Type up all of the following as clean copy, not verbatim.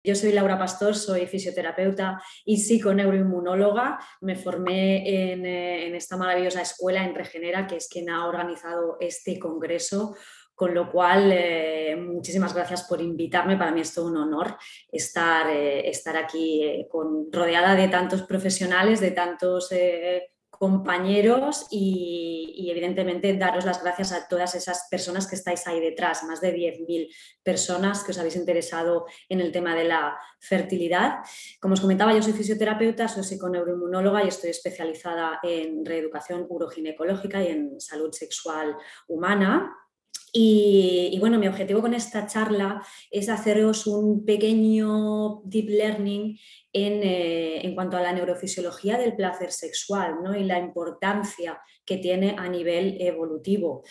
Yo soy Laura Pastor, soy fisioterapeuta y psiconeuroinmunóloga. Me formé en esta maravillosa escuela en Regenera, que es quien ha organizado este congreso, con lo cual muchísimas gracias por invitarme. Para mí es todo un honor estar aquí rodeada de tantos profesionales, de tantos compañeros y evidentemente daros las gracias a todas esas personas que estáis ahí detrás, más de 10.000 personas que os habéis interesado en el tema de la fertilidad. Como os comentaba, yo soy fisioterapeuta, soy psiconeuroinmunóloga y estoy especializada en reeducación uroginecológica y en salud sexual humana. Y bueno, mi objetivo con esta charla es haceros un pequeño deep learning en cuanto a la neurofisiología del placer sexual, ¿no? Y la importancia que tiene a nivel evolutivo.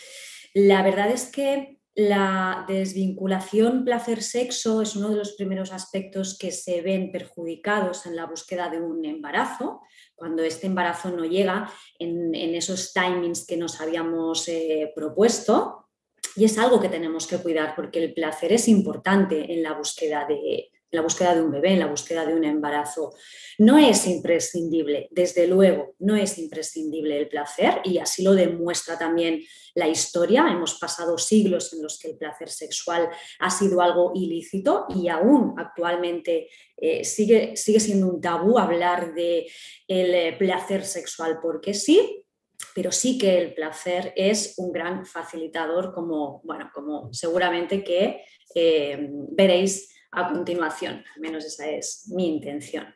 La verdad es que la desvinculación placer-sexo es uno de los primeros aspectos que se ven perjudicados en la búsqueda de un embarazo, cuando este embarazo no llega en esos timings que nos habíamos propuesto. Y es algo que tenemos que cuidar porque el placer es importante en la búsqueda de un bebé, en la búsqueda de un embarazo. No es imprescindible, desde luego, no es imprescindible el placer y así lo demuestra también la historia. Hemos pasado siglos en los que el placer sexual ha sido algo ilícito y aún actualmente sigue siendo un tabú hablar del placer sexual porque sí. Pero sí que el placer es un gran facilitador, como seguramente que veréis a continuación. Al menos esa es mi intención.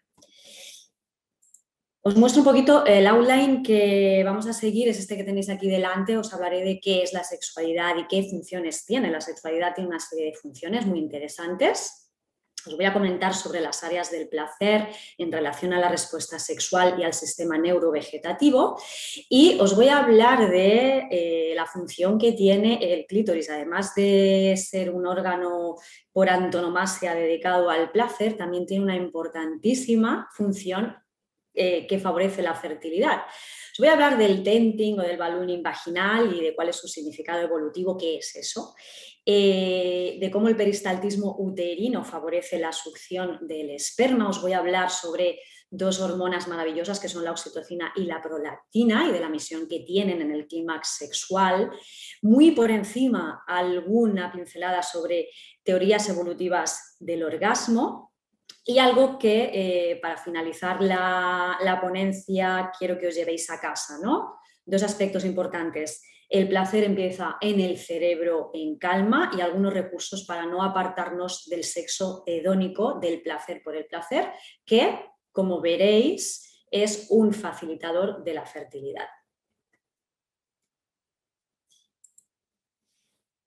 Os muestro un poquito el outline que vamos a seguir, es este que tenéis aquí delante. Os hablaré de qué es la sexualidad y qué funciones tiene. La sexualidad tiene una serie de funciones muy interesantes. Os voy a comentar sobre las áreas del placer en relación a la respuesta sexual y al sistema neurovegetativo y os voy a hablar de la función que tiene el clítoris. Además de ser un órgano por antonomasia dedicado al placer, también tiene una importantísima función que favorece la fertilidad. Os voy a hablar del tenting o del ballooning vaginal y de cuál es su significado evolutivo, qué es eso. De cómo el peristaltismo uterino favorece la succión del esperma. Os voy a hablar sobre dos hormonas maravillosas que son la oxitocina y la prolactina y de la misión que tienen en el clímax sexual. Muy por encima, alguna pincelada sobre teorías evolutivas del orgasmo. Y algo que para finalizar la ponencia quiero que os llevéis a casa, ¿no? Dos aspectos importantes. El placer empieza en el cerebro en calma y algunos recursos para no apartarnos del sexo hedónico, del placer por el placer, que, como veréis, es un facilitador de la fertilidad.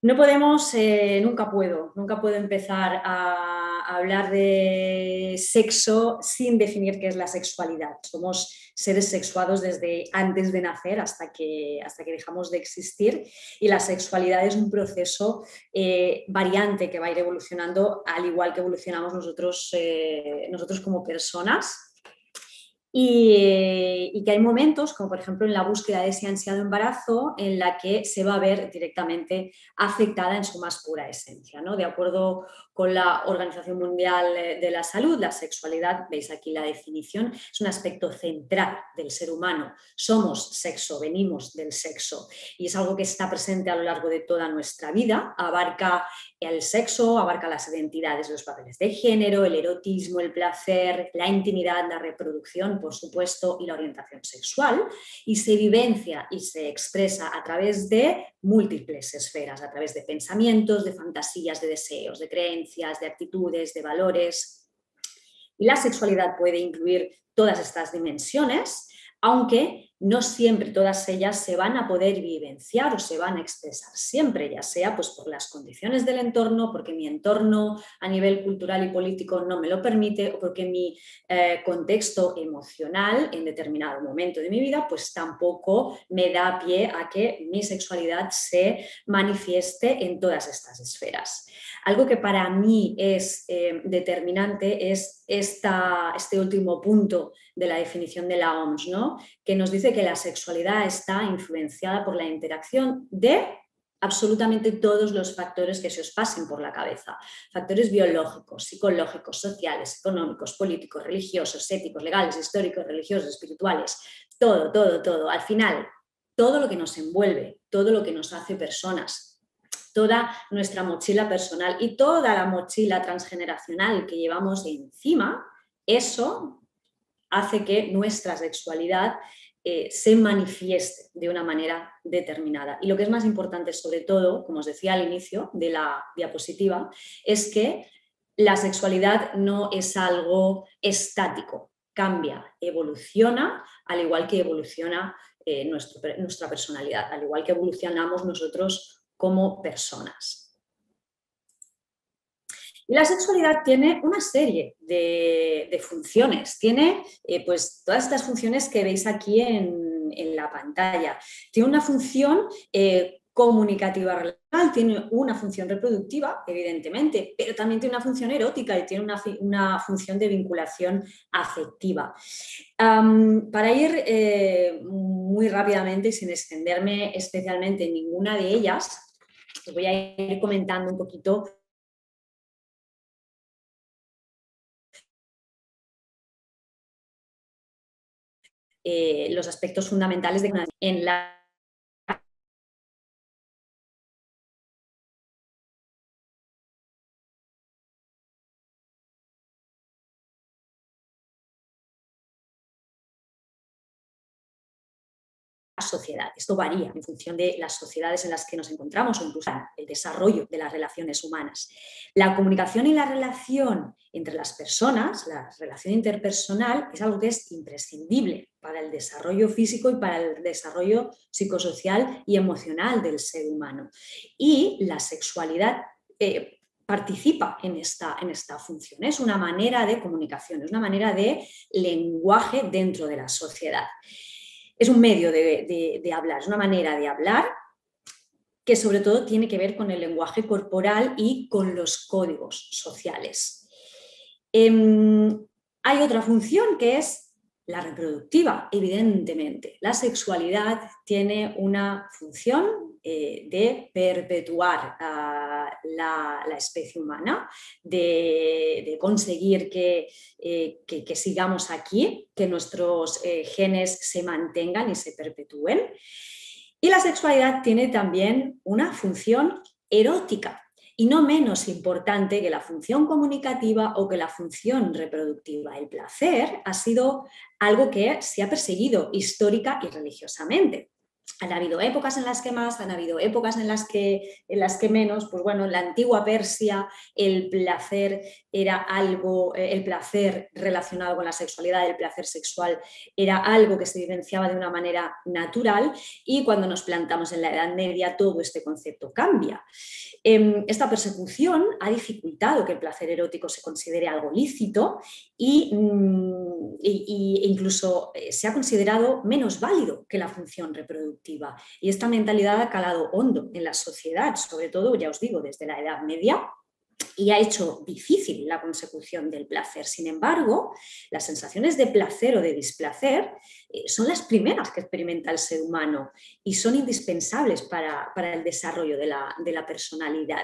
No podemos, nunca puedo empezar a hablar de sexo sin definir qué es la sexualidad. Somos seres sexuados desde antes de nacer hasta que dejamos de existir y la sexualidad es un proceso variante que va a ir evolucionando al igual que evolucionamos nosotros como personas. Y que hay momentos, como por ejemplo en la búsqueda de ese ansiado embarazo, en la que se va a ver directamente afectada en su más pura esencia, ¿no? De acuerdo con la Organización Mundial de la Salud, la sexualidad, veis aquí la definición, es un aspecto central del ser humano. Somos sexo, venimos del sexo y es algo que está presente a lo largo de toda nuestra vida, abarca el sexo, abarca las identidades, los papeles de género, el erotismo, el placer, la intimidad, la reproducción, por supuesto, y la orientación sexual, y se vivencia y se expresa a través de múltiples esferas, a través de pensamientos, de fantasías, de deseos, de creencias, de actitudes, de valores. Y la sexualidad puede incluir todas estas dimensiones, aunque no siempre todas ellas se van a poder vivenciar o se van a expresar siempre, ya sea pues por las condiciones del entorno, porque mi entorno a nivel cultural y político no me lo permite o porque mi contexto emocional en determinado momento de mi vida pues tampoco me da pie a que mi sexualidad se manifieste en todas estas esferas. Algo que para mí es determinante es este último punto de la definición de la OMS, ¿no? Que nos dice que la sexualidad está influenciada por la interacción de absolutamente todos los factores que se os pasen por la cabeza. Factores biológicos, psicológicos, sociales, económicos, políticos, religiosos, éticos, legales, históricos, religiosos, espirituales. Todo, todo, todo. Al final, todo lo que nos envuelve, todo lo que nos hace personas, toda nuestra mochila personal y toda la mochila transgeneracional que llevamos encima, eso hace que nuestra sexualidad se manifieste de una manera determinada. Y lo que es más importante, sobre todo, como os decía al inicio de la diapositiva, es que la sexualidad no es algo estático, cambia, evoluciona, al igual que evoluciona nuestra personalidad, al igual que evolucionamos nosotros como personas. Y la sexualidad tiene una serie de funciones, tiene pues todas estas funciones que veis aquí en la pantalla. Tiene una función comunicativa relacional, tiene una función reproductiva, evidentemente, pero también tiene una función erótica y tiene una función de vinculación afectiva. Para ir muy rápidamente y sin extenderme especialmente en ninguna de ellas, os voy a ir comentando un poquito los aspectos fundamentales en la sociedad. Esto varía en función de las sociedades en las que nos encontramos o incluso el desarrollo de las relaciones humanas. La comunicación y la relación entre las personas, la relación interpersonal, es algo que es imprescindible para el desarrollo físico y para el desarrollo psicosocial y emocional del ser humano. Y la sexualidad participa en esta función. Es una manera de comunicación, es una manera de lenguaje dentro de la sociedad. Es un medio de hablar, es una manera de hablar que sobre todo tiene que ver con el lenguaje corporal y con los códigos sociales. Hay otra función que es la reproductiva, evidentemente. La sexualidad tiene una función de perpetuar la especie humana, de conseguir que sigamos aquí, que nuestros genes se mantengan y se perpetúen. Y la sexualidad tiene también una función erótica, y no menos importante que la función comunicativa o que la función reproductiva. El placer ha sido algo que se ha perseguido histórica y religiosamente. Han habido épocas en las que más, han habido épocas en las que menos. Pues bueno, en la antigua Persia el placer era algo, el placer relacionado con la sexualidad, el placer sexual era algo que se vivenciaba de una manera natural, y cuando nos plantamos en la Edad Media todo este concepto cambia. Esta persecución ha dificultado que el placer erótico se considere algo lícito e incluso se ha considerado menos válido que la función reproductiva. Y esta mentalidad ha calado hondo en la sociedad, sobre todo, ya os digo, desde la Edad Media, y ha hecho difícil la consecución del placer. Sin embargo, las sensaciones de placer o de displacer son las primeras que experimenta el ser humano y son indispensables para el desarrollo de la personalidad.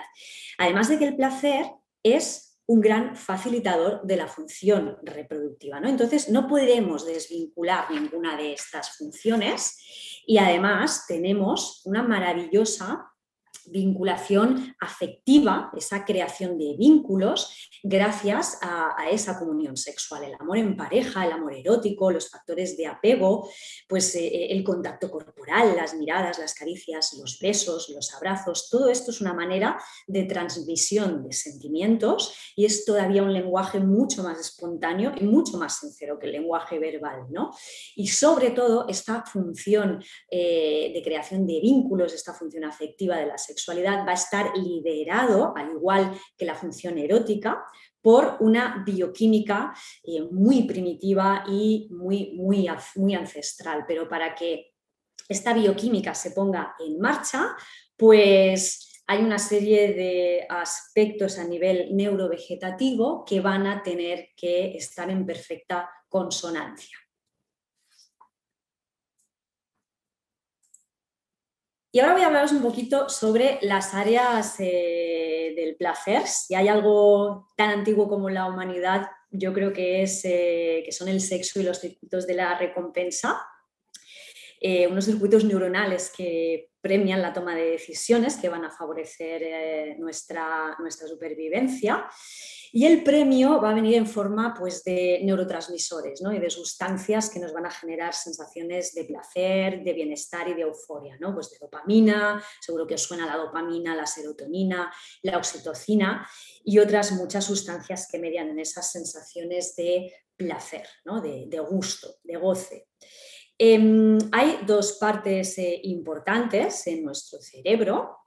Además de que el placer es un gran facilitador de la función reproductiva, ¿no? Entonces, no podemos desvincular ninguna de estas funciones, y además tenemos una maravillosa vinculación afectiva, esa creación de vínculos gracias a esa comunión sexual, el amor en pareja, el amor erótico, los factores de apego, pues el contacto corporal, las miradas, las caricias, los besos, los abrazos. Todo esto es una manera de transmisión de sentimientos y es todavía un lenguaje mucho más espontáneo y mucho más sincero que el lenguaje verbal, ¿no? Y sobre todo esta función de creación de vínculos, esta función afectiva de la sexualidad va a estar liderado, al igual que la función erótica, por una bioquímica muy primitiva y muy ancestral. Pero para que esta bioquímica se ponga en marcha, pues hay una serie de aspectos a nivel neurovegetativo que van a tener que estar en perfecta consonancia. Y ahora voy a hablaros un poquito sobre las áreas del placer. Si hay algo tan antiguo como la humanidad, yo creo que son el sexo y los circuitos de la recompensa. Unos circuitos neuronales que premian la toma de decisiones que van a favorecer nuestra supervivencia. Y el premio va a venir en forma pues, de neurotransmisores, ¿no? Y de sustancias que nos van a generar sensaciones de placer, de bienestar y de euforia, ¿no? Pues de dopamina, seguro que os suena la dopamina, la serotonina, la oxitocina y otras muchas sustancias que median en esas sensaciones de placer, ¿no? de gusto, de goce. Hay dos partes importantes en nuestro cerebro,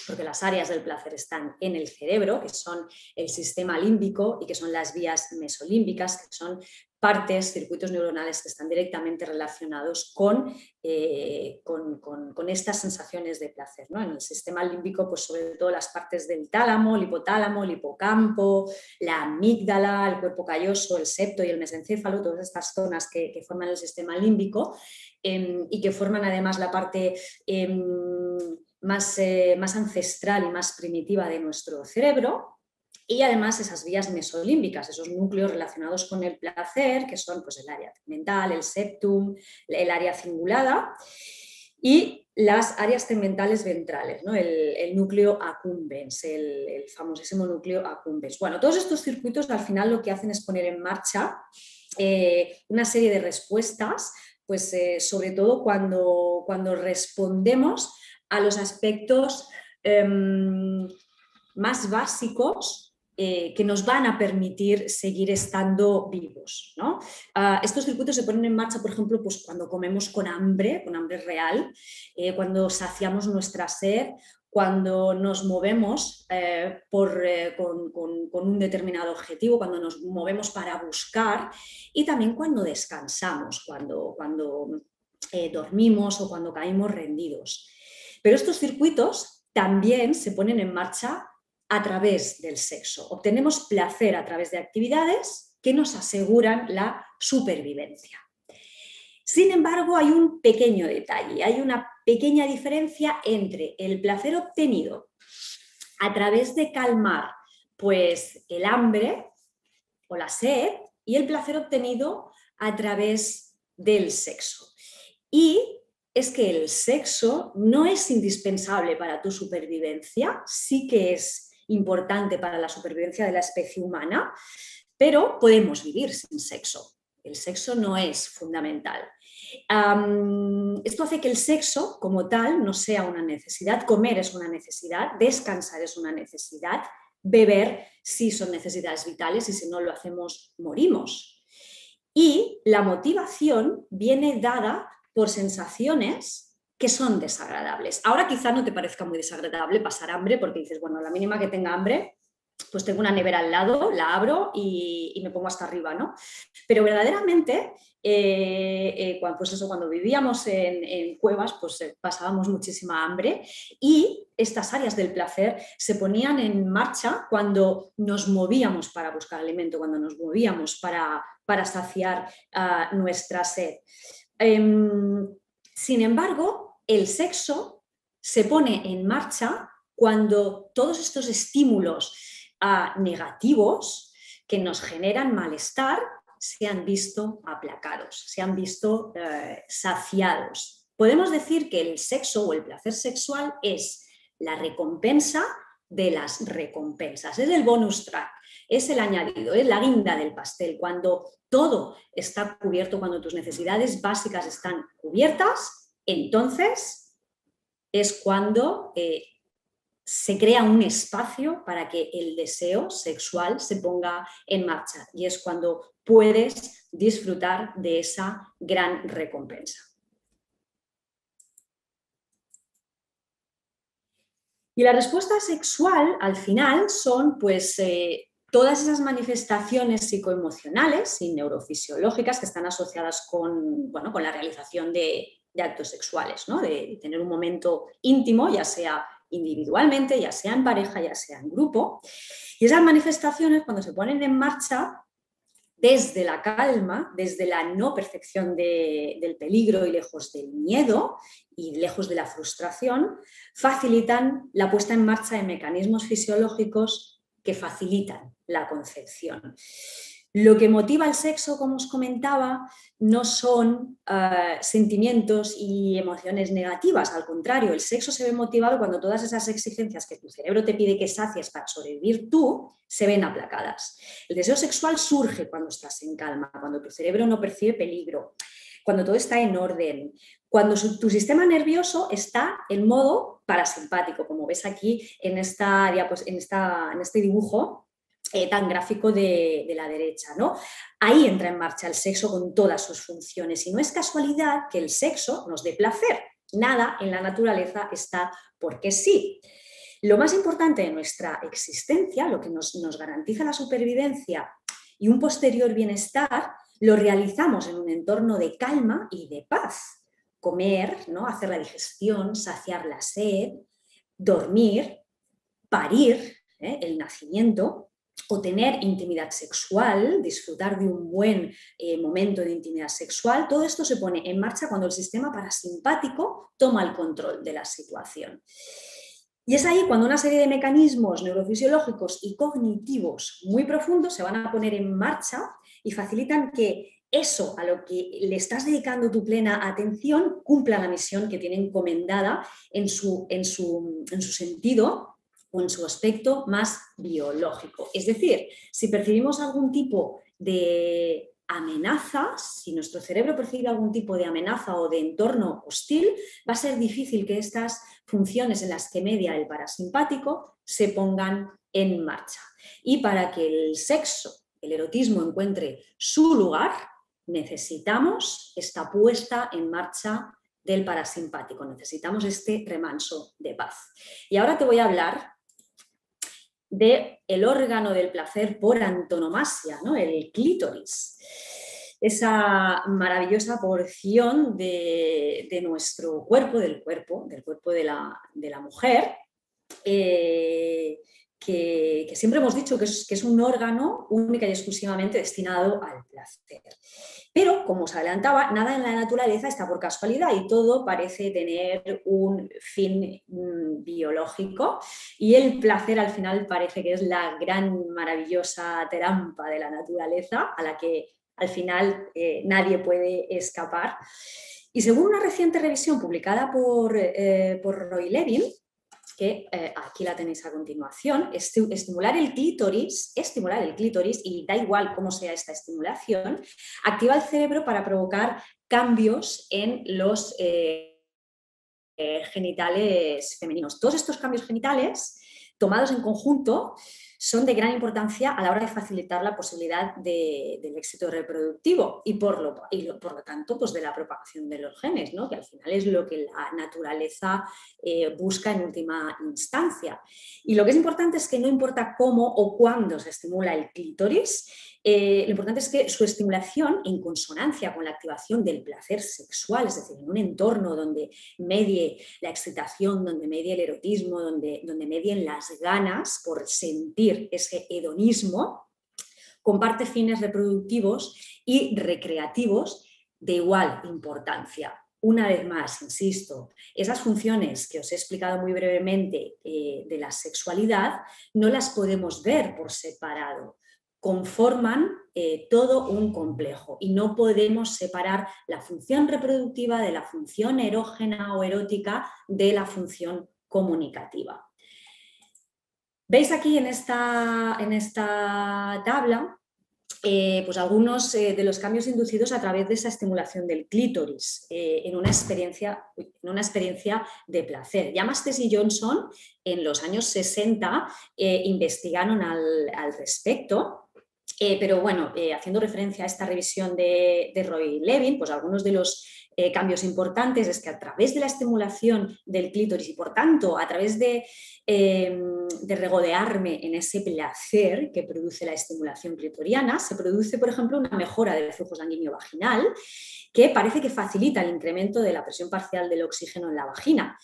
porque las áreas del placer están en el cerebro, que son el sistema límbico y que son las vías mesolímbicas, que son partes, circuitos neuronales que están directamente relacionados con estas sensaciones de placer, ¿no? En el sistema límbico, pues sobre todo las partes del tálamo, el hipotálamo, el hipocampo, la amígdala, el cuerpo calloso, el septo y el mesencéfalo, todas estas zonas que forman el sistema límbico y que forman además la parte más ancestral y más primitiva de nuestro cerebro. Y además esas vías mesolímbicas, esos núcleos relacionados con el placer, que son pues, el área tegmental, el septum, el área cingulada, y las áreas tegmentales ventrales, ¿no? el núcleo accumbens, el famosísimo núcleo accumbens. Bueno, todos estos circuitos al final lo que hacen es poner en marcha una serie de respuestas, pues sobre todo cuando respondemos a los aspectos más básicos que nos van a permitir seguir estando vivos, ¿no? Estos circuitos se ponen en marcha, por ejemplo, pues cuando comemos con hambre real, cuando saciamos nuestra sed, cuando nos movemos con un determinado objetivo, cuando nos movemos para buscar y también cuando descansamos, cuando dormimos o cuando caímos rendidos. Pero estos circuitos también se ponen en marcha a través del sexo. Obtenemos placer a través de actividades que nos aseguran la supervivencia. Sin embargo, hay un pequeño detalle, hay una pequeña diferencia entre el placer obtenido a través de calmar pues, el hambre o la sed y el placer obtenido a través del sexo. Y es que el sexo no es indispensable para tu supervivencia, sí que es importante para la supervivencia de la especie humana, pero podemos vivir sin sexo. El sexo no es fundamental. Esto hace que el sexo como tal no sea una necesidad, comer es una necesidad, descansar es una necesidad, beber sí son necesidades vitales y si no lo hacemos morimos. Y la motivación viene dada por sensaciones que son desagradables. Ahora quizá no te parezca muy desagradable pasar hambre porque dices, bueno, a la mínima que tenga hambre, pues tengo una nevera al lado, la abro y me pongo hasta arriba, ¿no? Pero verdaderamente, cuando vivíamos en cuevas, pues pasábamos muchísima hambre y estas áreas del placer se ponían en marcha cuando nos movíamos para buscar alimento, cuando nos movíamos para saciar nuestra sed. Sin embargo, el sexo se pone en marcha cuando todos estos estímulos negativos que nos generan malestar se han visto aplacados, se han visto saciados. Podemos decir que el sexo o el placer sexual es la recompensa de las recompensas, es el bonus track, es el añadido, es la guinda del pastel, cuando todo está cubierto, cuando tus necesidades básicas están cubiertas, entonces es cuando se crea un espacio para que el deseo sexual se ponga en marcha y es cuando puedes disfrutar de esa gran recompensa. Y la respuesta sexual al final son pues todas esas manifestaciones psicoemocionales y neurofisiológicas que están asociadas con la realización de actos sexuales, ¿no? De tener un momento íntimo, ya sea individualmente, ya sea en pareja, ya sea en grupo. Y esas manifestaciones, cuando se ponen en marcha, desde la calma, desde la no percepción del peligro y lejos del miedo y lejos de la frustración, facilitan la puesta en marcha de mecanismos fisiológicos que facilitan la concepción. Lo que motiva el sexo, como os comentaba, no son sentimientos y emociones negativas. Al contrario, el sexo se ve motivado cuando todas esas exigencias que tu cerebro te pide que sacies para sobrevivir tú se ven aplacadas. El deseo sexual surge cuando estás en calma, cuando tu cerebro no percibe peligro, cuando todo está en orden, cuando tu sistema nervioso está en modo parasimpático, como ves aquí en este dibujo tan gráfico de la derecha, ¿no? Ahí entra en marcha el sexo con todas sus funciones y no es casualidad que el sexo nos dé placer. Nada en la naturaleza está porque sí. Lo más importante de nuestra existencia, lo que nos garantiza la supervivencia y un posterior bienestar, lo realizamos en un entorno de calma y de paz. Comer, ¿no? Hacer la digestión, saciar la sed, dormir, parir, el nacimiento, o tener intimidad sexual, disfrutar de un buen momento de intimidad sexual, todo esto se pone en marcha cuando el sistema parasimpático toma el control de la situación. Y es ahí cuando una serie de mecanismos neurofisiológicos y cognitivos muy profundos se van a poner en marcha y facilitan que eso a lo que le estás dedicando tu plena atención cumpla la misión que tiene encomendada en su sentido o en su aspecto más biológico. Es decir, si percibimos algún tipo de amenaza, si nuestro cerebro percibe algún tipo de amenaza o de entorno hostil, va a ser difícil que estas funciones en las que media el parasimpático se pongan en marcha. Y para que el sexo, el erotismo encuentre su lugar, necesitamos esta puesta en marcha del parasimpático, necesitamos este remanso de paz. Y ahora te voy a hablar del órgano del placer por antonomasia, ¿no? El clítoris. Esa maravillosa porción de nuestro cuerpo, del cuerpo de la mujer, que siempre hemos dicho que es un órgano única y exclusivamente destinado al placer. Pero, como os adelantaba, nada en la naturaleza está por casualidad y todo parece tener un fin biológico y el placer al final parece que es la gran maravillosa trampa de la naturaleza a la que al final nadie puede escapar. Y según una reciente revisión publicada por Roy Levin, que aquí la tenéis a continuación, estimular el clítoris, y da igual cómo sea esta estimulación, activa el cerebro para provocar cambios en los genitales femeninos. Todos estos cambios genitales, tomados en conjunto, son de gran importancia a la hora de facilitar la posibilidad del éxito reproductivo y por lo tanto pues de la propagación de los genes, ¿no? Que al final es lo que la naturaleza busca en última instancia. Y lo que es importante es que no importa cómo o cuándo se estimula el clítoris, lo importante es que su estimulación, en consonancia con la activación del placer sexual, es decir, en un entorno donde medie la excitación, donde medie el erotismo, donde medien las ganas por sentir ese hedonismo, comparte fines reproductivos y recreativos de igual importancia. Una vez más, insisto, esas funciones que os he explicado muy brevemente de la sexualidad no las podemos ver por separado. Conforman todo un complejo y no podemos separar la función reproductiva de la función erógena o erótica de la función comunicativa. Veis aquí en esta tabla pues algunos de los cambios inducidos a través de esa estimulación del clítoris en una experiencia de placer. Ya Masters y Johnson en los años 60 investigaron al respecto. Pero bueno, haciendo referencia a esta revisión de Roy Levin, pues algunos de los cambios importantes es que a través de la estimulación del clítoris y por tanto a través de regodearme en ese placer que produce la estimulación clitoriana, se produce, por ejemplo, una mejora del flujo sanguíneo vaginal que parece que facilita el incremento de la presión parcial del oxígeno en la vagina.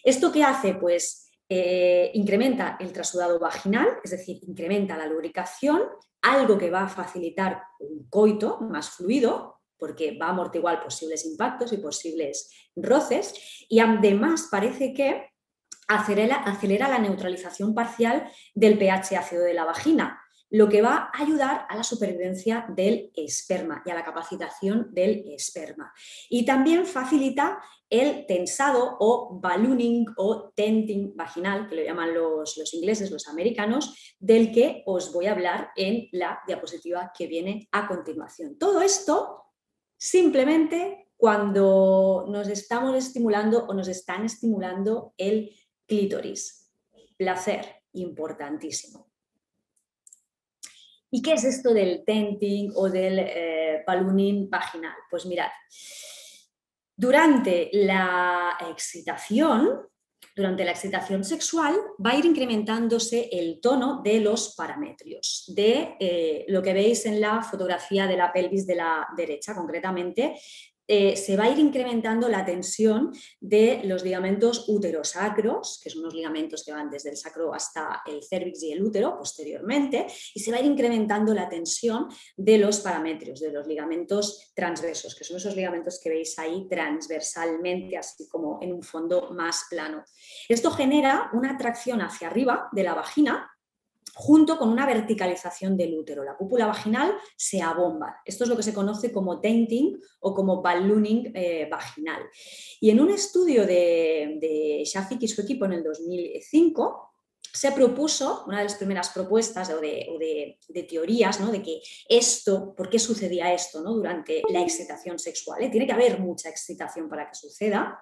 ¿Esto qué hace? Pues incrementa el trasudado vaginal, es decir, incrementa la lubricación, algo que va a facilitar un coito más fluido, porque va a amortiguar posibles impactos y posibles roces, y además parece que acelera la neutralización parcial del pH ácido de la vagina, lo que va a ayudar a la supervivencia del esperma y a la capacitación del esperma. Y también facilita el tensado o ballooning o tenting vaginal, que lo llaman los ingleses, los americanos, del que os voy a hablar en la diapositiva que viene a continuación. Todo esto simplemente cuando nos estamos estimulando o nos están estimulando el clítoris. Placer, importantísimo. ¿Y qué es esto del tenting o del ballooning vaginal? Pues mirad, durante la excitación sexual va a ir incrementándose el tono de los parametrios, de lo que veis en la fotografía de la pelvis de la derecha, concretamente. Se va a ir incrementando la tensión de los ligamentos uterosacros, que son unos ligamentos que van desde el sacro hasta el cérvix y el útero posteriormente, y se va a ir incrementando la tensión de los parametrios, de los ligamentos transversos, que son esos ligamentos que veis ahí transversalmente, así como en un fondo más plano. Esto genera una atracción hacia arriba de la vagina, junto con una verticalización del útero. La cúpula vaginal se abomba. Esto es lo que se conoce como tenting o como ballooning vaginal. Y en un estudio de Shafik y su equipo en el 2005, se propuso, una de las primeras propuestas o de teorías, ¿no?, de que esto, ¿por qué sucedía esto, ¿no?, durante la excitación sexual? Tiene que haber mucha excitación para que suceda.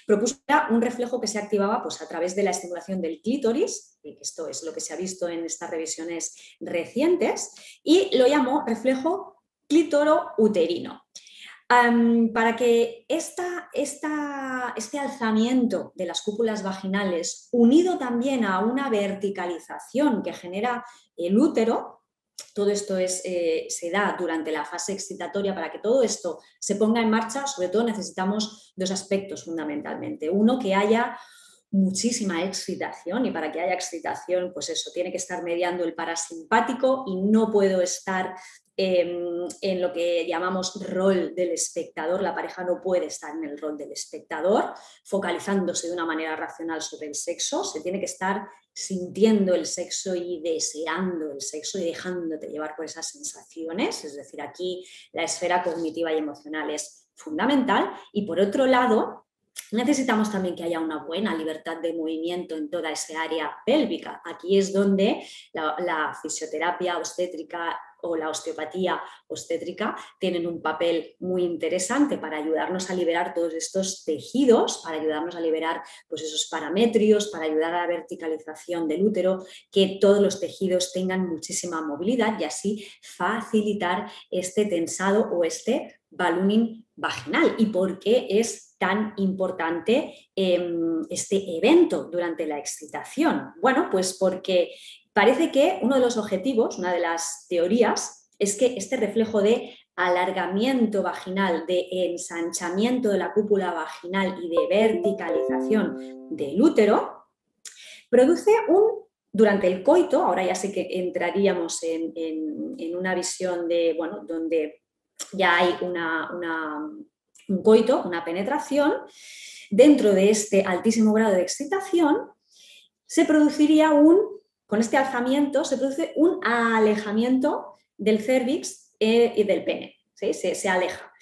Propuso un reflejo que se activaba pues, a través de la estimulación del clítoris, y esto es lo que se ha visto en estas revisiones recientes, y lo llamó reflejo clítoro-uterino. Para que este alzamiento de las cúpulas vaginales, unido también a una verticalización que genera el útero, todo esto se da durante la fase excitatoria. Para que todo esto se ponga en marcha, sobre todo necesitamos dos aspectos fundamentalmente. Uno, que haya muchísima excitación, y para que haya excitación, pues eso, tiene que estar mediando el parasimpático y no puedo estar en lo que llamamos rol del espectador. La pareja no puede estar en el rol del espectador, focalizándose de una manera racional sobre el sexo. Se tiene que estar sintiendo el sexo y deseando el sexo y dejándote llevar por esas sensaciones. Es decir, aquí la esfera cognitiva y emocional es fundamental. Y por otro lado, necesitamos también que haya una buena libertad de movimiento en toda esa área pélvica. Aquí es donde la fisioterapia obstétrica o la osteopatía obstétrica tienen un papel muy interesante para ayudarnos a liberar todos estos tejidos, para ayudarnos a liberar pues, esos parametrios, para ayudar a la verticalización del útero, que todos los tejidos tengan muchísima movilidad y así facilitar este tensado o este ballooning vaginal. ¿Y por qué es tan importante este evento durante la excitación? Bueno, pues porque parece que uno de los objetivos, una de las teorías, es que este reflejo de alargamiento vaginal, de ensanchamiento de la cúpula vaginal y de verticalización del útero, produce durante el coito, ahora ya sé que entraríamos en una visión de, bueno, donde ya hay un coito, una penetración, dentro de este altísimo grado de excitación, se produciría con este alzamiento, se produce un alejamiento del cérvix y del pene, ¿sí? Se aleja.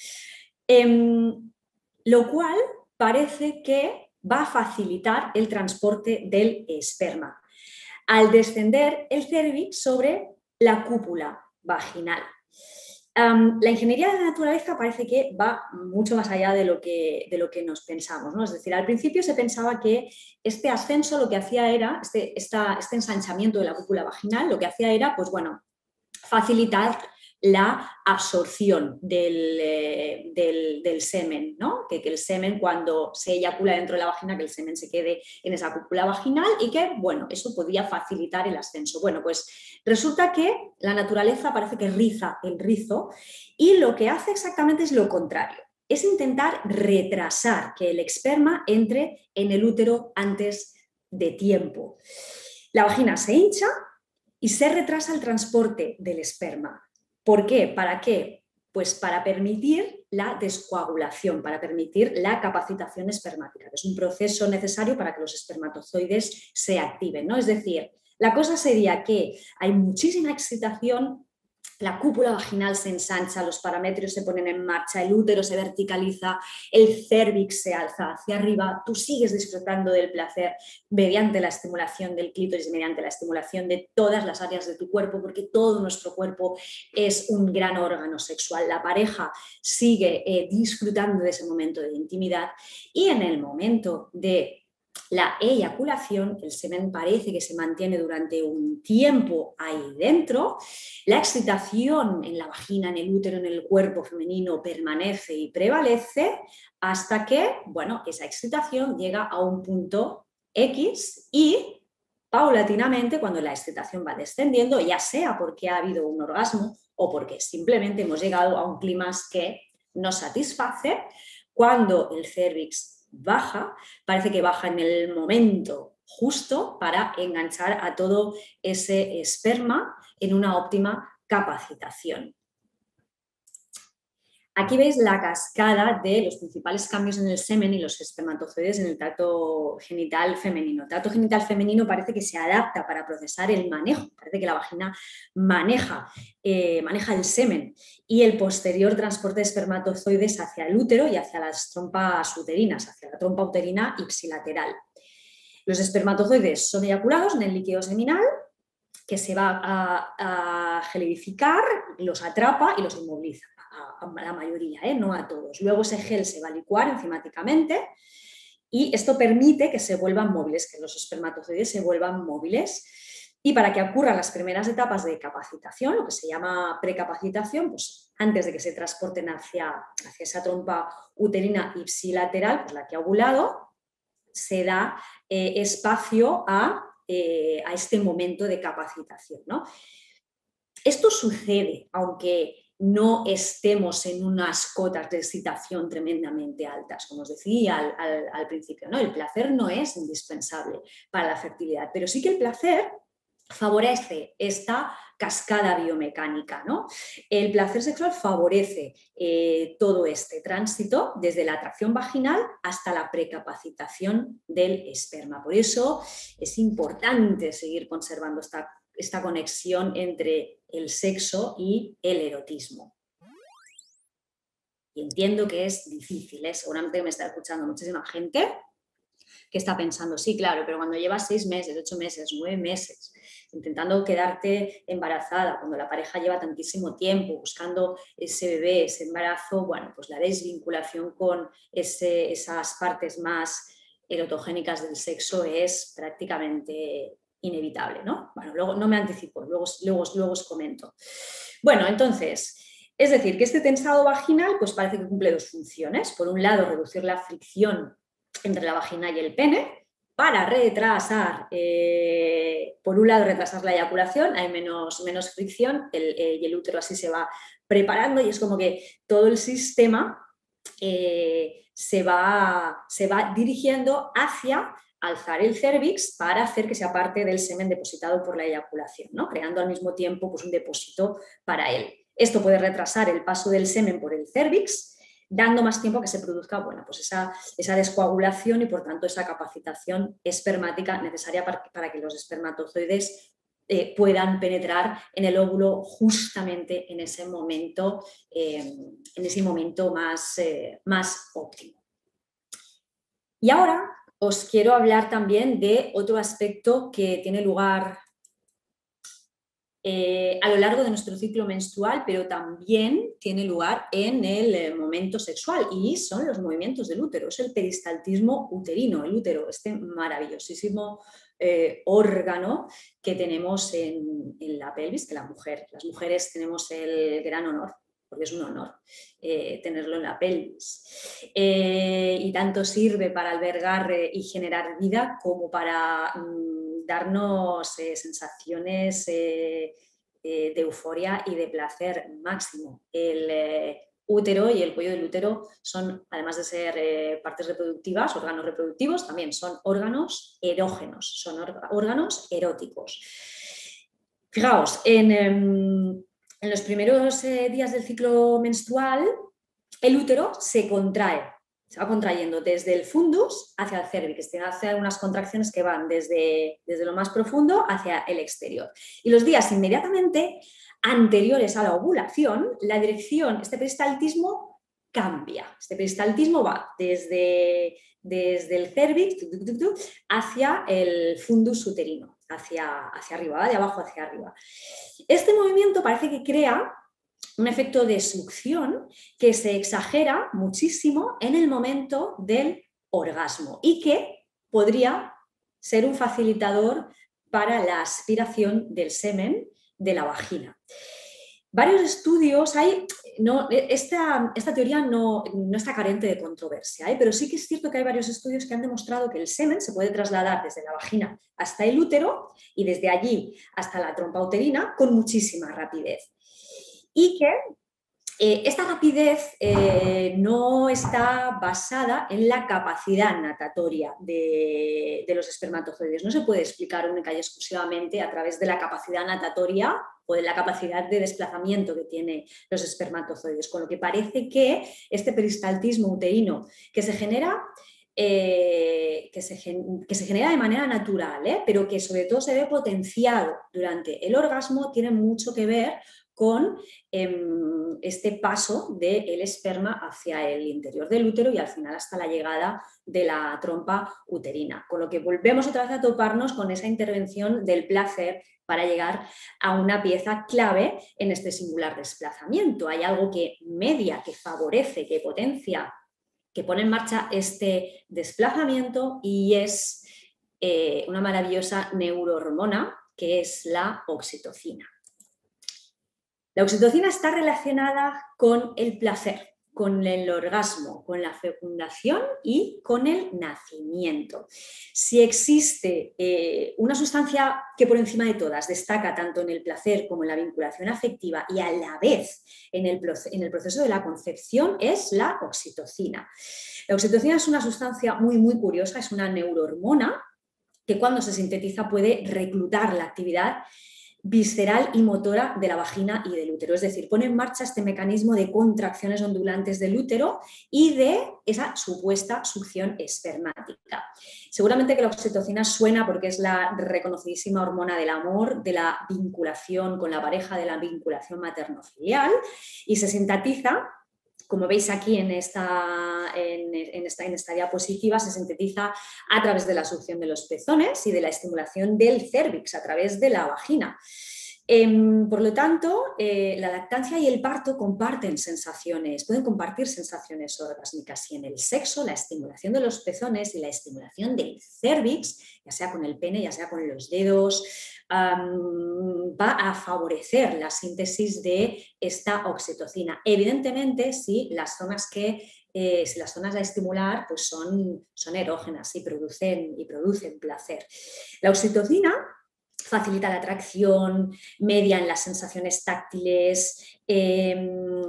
Lo cual parece que va a facilitar el transporte del esperma, al descender el cérvix sobre la cúpula vaginal. La ingeniería de la naturaleza parece que va mucho más allá de lo que nos pensamos, ¿no? Es decir, al principio se pensaba que este ascenso lo que hacía era, este ensanchamiento de la cúpula vaginal, lo que hacía era, pues bueno, facilitar la absorción del semen, ¿no? Que el semen, cuando se eyacula dentro de la vagina, que el semen se quede en esa cúpula vaginal y que, bueno, eso podía facilitar el ascenso. Bueno, pues resulta que la naturaleza parece que riza el rizo y lo que hace exactamente es lo contrario. Es intentar retrasar que el esperma entre en el útero antes de tiempo. La vagina se hincha y se retrasa el transporte del esperma. ¿Por qué? ¿Para qué? Pues para permitir la descoagulación, para permitir la capacitación espermática, que es un proceso necesario para que los espermatozoides se activen, ¿no? Es decir, la cosa sería que hay muchísima excitación, la cúpula vaginal se ensancha, los paramétrios se ponen en marcha, el útero se verticaliza, el cérvix se alza hacia arriba, tú sigues disfrutando del placer mediante la estimulación del clítoris, mediante la estimulación de todas las áreas de tu cuerpo, porque todo nuestro cuerpo es un gran órgano sexual. La pareja sigue disfrutando de ese momento de intimidad y en el momento de la eyaculación, el semen parece que se mantiene durante un tiempo ahí dentro, la excitación en la vagina, en el útero, en el cuerpo femenino permanece y prevalece hasta que, bueno, esa excitación llega a un punto X y paulatinamente, cuando la excitación va descendiendo, ya sea porque ha habido un orgasmo o porque simplemente hemos llegado a un clímax que nos satisface, cuando el cérvix baja, parece que baja en el momento justo para enganchar a todo ese esperma en una óptima capacitación. Aquí veis la cascada de los principales cambios en el semen y los espermatozoides en el tracto genital femenino. El tracto genital femenino parece que se adapta para procesar el manejo, parece que la vagina maneja el semen y el posterior transporte de espermatozoides hacia el útero y hacia las trompas uterinas, hacia la trompa uterina ipsilateral. Los espermatozoides son eyaculados en el líquido seminal, que se va a gelidificar, los atrapa y los inmoviliza. A la mayoría, no a todos. Luego ese gel se va a licuar enzimáticamente y esto permite que se vuelvan móviles, que los espermatozoides se vuelvan móviles. Y para que ocurran las primeras etapas de capacitación, lo que se llama precapacitación, pues antes de que se transporten hacia esa trompa uterina ipsilateral, pues la que ha ovulado, se da espacio a este momento de capacitación, ¿no? Esto sucede aunque no estemos en unas cotas de excitación tremendamente altas, como os decía al principio, ¿no? El placer no es indispensable para la fertilidad, pero sí que el placer favorece esta cascada biomecánica, ¿no? El placer sexual favorece todo este tránsito desde la atracción vaginal hasta la precapacitación del esperma. Por eso es importante seguir conservando esta conexión entre el sexo y el erotismo. Y entiendo que es difícil, seguramente me está escuchando muchísima gente que está pensando, sí, claro, pero cuando llevas 6 meses, 8 meses, 9 meses, intentando quedarte embarazada, cuando la pareja lleva tantísimo tiempo buscando ese bebé, ese embarazo, bueno, pues la desvinculación con esas partes más erotogénicas del sexo es prácticamente inevitable, ¿no? Bueno, luego no me anticipo, luego os comento. Bueno, entonces, es decir, que este tensado vaginal pues parece que cumple 2 funciones. Por un lado, reducir la fricción entre la vagina y el pene para retrasar, por un lado, retrasar la eyaculación, hay menos fricción y el útero así se va preparando y es como que todo el sistema se va dirigiendo hacia alzar el cérvix para hacer que sea parte del semen depositado por la eyaculación, ¿no? Creando al mismo tiempo pues, un depósito para él. Esto puede retrasar el paso del semen por el cérvix, dando más tiempo a que se produzca, bueno, pues esa descoagulación y por tanto esa capacitación espermática necesaria para que los espermatozoides puedan penetrar en el óvulo justamente en ese momento más óptimo. Y ahora os quiero hablar también de otro aspecto que tiene lugar a lo largo de nuestro ciclo menstrual, pero también tiene lugar en el momento sexual y son los movimientos del útero, es el peristaltismo uterino, el útero, este maravillosísimo órgano que tenemos en la pelvis, que las mujeres tenemos el gran honor, porque es un honor tenerlo en la pelvis. Y tanto sirve para albergar y generar vida como para darnos sensaciones de euforia y de placer máximo. El útero y el cuello del útero son, además de ser partes reproductivas, órganos reproductivos, también son órganos erógenos, son órganos eróticos. Fijaos, en los primeros días del ciclo menstrual, el útero se contrae, se va contrayendo desde el fundus hacia el cérvix, hace unas contracciones que van desde lo más profundo hacia el exterior. Y los días inmediatamente anteriores a la ovulación, la dirección, este peristaltismo cambia. Este peristaltismo va desde el cérvix hacia el fundus uterino, hacia arriba, ¿va? De abajo hacia arriba. Este movimiento parece que crea un efecto de succión que se exagera muchísimo en el momento del orgasmo y que podría ser un facilitador para la aspiración del semen de la vagina. Varios estudios hay, esta teoría no está carente de controversia, pero sí que es cierto que hay varios estudios que han demostrado que el semen se puede trasladar desde la vagina hasta el útero y desde allí hasta la trompa uterina con muchísima rapidez. Y que esta rapidez no está basada en la capacidad natatoria de los espermatozoides. No se puede explicar única y exclusivamente a través de la capacidad natatoria o de la capacidad de desplazamiento que tienen los espermatozoides, con lo que parece que este peristaltismo uterino que se genera de manera natural, pero que sobre todo se ve potenciado durante el orgasmo, tiene mucho que ver con este paso del esperma hacia el interior del útero y al final hasta la llegada de la trompa uterina. Con lo que volvemos otra vez a toparnos con esa intervención del placer para llegar a una pieza clave en este singular desplazamiento. Hay algo que media, que favorece, que potencia, que pone en marcha este desplazamiento y es una maravillosa neurohormona que es la oxitocina. La oxitocina está relacionada con el placer, con el orgasmo, con la fecundación y con el nacimiento. Si existe una sustancia que por encima de todas destaca tanto en el placer como en la vinculación afectiva y a la vez en el proceso de la concepción, es la oxitocina. La oxitocina es una sustancia muy, muy curiosa, es una neurohormona que cuando se sintetiza puede reclutar la actividad visceral y motora de la vagina y del útero, es decir, pone en marcha este mecanismo de contracciones ondulantes del útero y de esa supuesta succión espermática. Seguramente que la oxitocina suena porque es la reconocidísima hormona del amor, de la vinculación con la pareja, de la vinculación materno-filial y se sintetiza, como veis aquí en esta diapositiva, se sintetiza a través de la succión de los pezones y de la estimulación del cérvix a través de la vagina. Por lo tanto, la lactancia y el parto comparten sensaciones, pueden compartir sensaciones orgásmicas y en el sexo la estimulación de los pezones y la estimulación del cérvix, ya sea con el pene, ya sea con los dedos, va a favorecer la síntesis de esta oxitocina. Evidentemente, si las zonas a estimular pues son erógenas y producen placer. La oxitocina facilita la atracción, media en las sensaciones táctiles,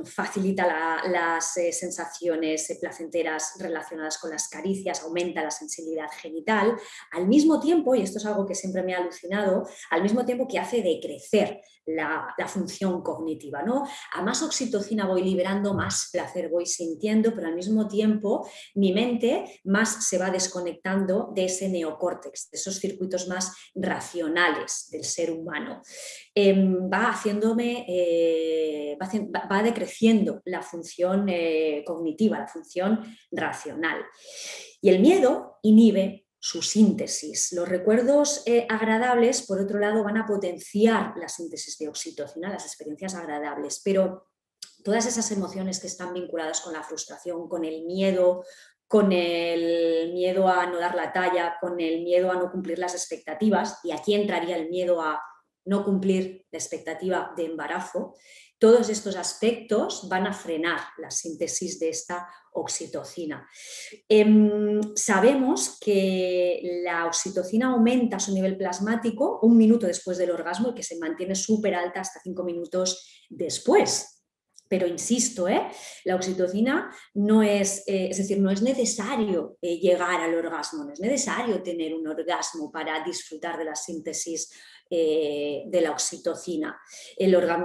facilita las sensaciones placenteras relacionadas con las caricias, aumenta la sensibilidad genital, al mismo tiempo, y esto es algo que siempre me ha alucinado, al mismo tiempo que hace decrecer la función cognitiva, ¿no? A más oxitocina voy liberando, más placer voy sintiendo, pero al mismo tiempo mi mente más se va desconectando de ese neocórtex, de esos circuitos más racionales del ser humano. Va decreciendo la función cognitiva, la función racional. Y el miedo inhibe su síntesis. Los recuerdos agradables, por otro lado, van a potenciar la síntesis de oxitocina, las experiencias agradables, pero todas esas emociones que están vinculadas con la frustración, con el miedo a no dar la talla, con el miedo a no cumplir las expectativas, y aquí entraría el miedo a no cumplir la expectativa de embarazo, todos estos aspectos van a frenar la síntesis de esta oxitocina. Sabemos que la oxitocina aumenta su nivel plasmático un minuto después del orgasmo y que se mantiene súper alta hasta 5 minutos después. Pero insisto, la oxitocina no es, es decir, no es necesario llegar al orgasmo, no es necesario tener un orgasmo para disfrutar de la síntesis de la oxitocina. El orgasmo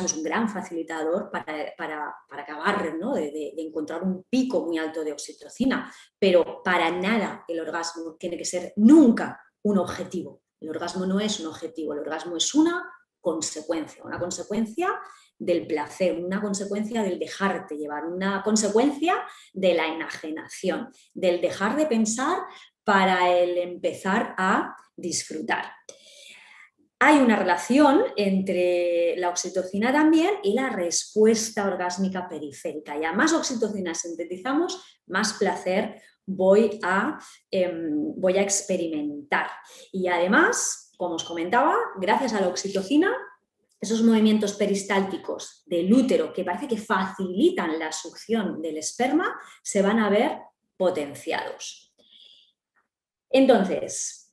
es un gran facilitador para acabar, ¿no? de encontrar un pico muy alto de oxitocina, pero para nada el orgasmo tiene que ser nunca un objetivo. El orgasmo no es un objetivo, el orgasmo es una consecuencia del placer, una consecuencia del dejarte llevar, una consecuencia de la enajenación, del dejar de pensar para el empezar a disfrutar. Hay una relación entre la oxitocina también y la respuesta orgásmica periférica. Y a más oxitocina sintetizamos, más placer voy a experimentar. Y además, como os comentaba, gracias a la oxitocina, esos movimientos peristálticos del útero que parece que facilitan la succión del esperma se van a ver potenciados. Entonces,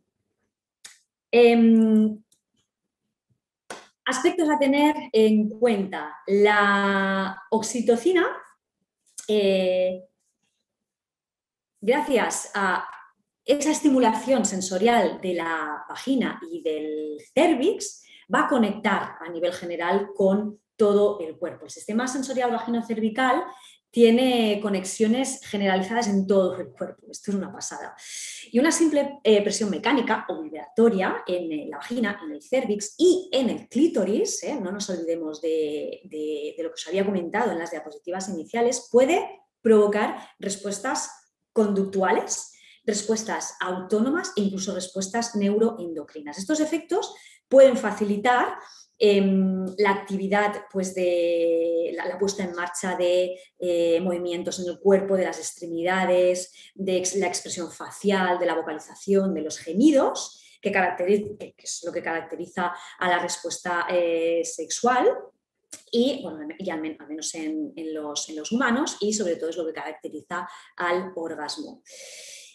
aspectos a tener en cuenta. La oxitocina, gracias a esa estimulación sensorial de la vagina y del cérvix, va a conectar a nivel general con todo el cuerpo. El sistema sensorial vagino-cervical tiene conexiones generalizadas en todo el cuerpo. Esto es una pasada. Y una simple presión mecánica o vibratoria en la vagina, en el cérvix y en el clítoris, no nos olvidemos de lo que os había comentado en las diapositivas iniciales, puede provocar respuestas conductuales, respuestas autónomas e incluso respuestas neuroendocrinas. Estos efectos pueden facilitar la actividad pues, de la puesta en marcha de movimientos en el cuerpo, de las extremidades, de la expresión facial, de la vocalización, de los gemidos, que es lo que caracteriza a la respuesta sexual. Y, bueno, al menos en los humanos, y sobre todo es lo que caracteriza al orgasmo.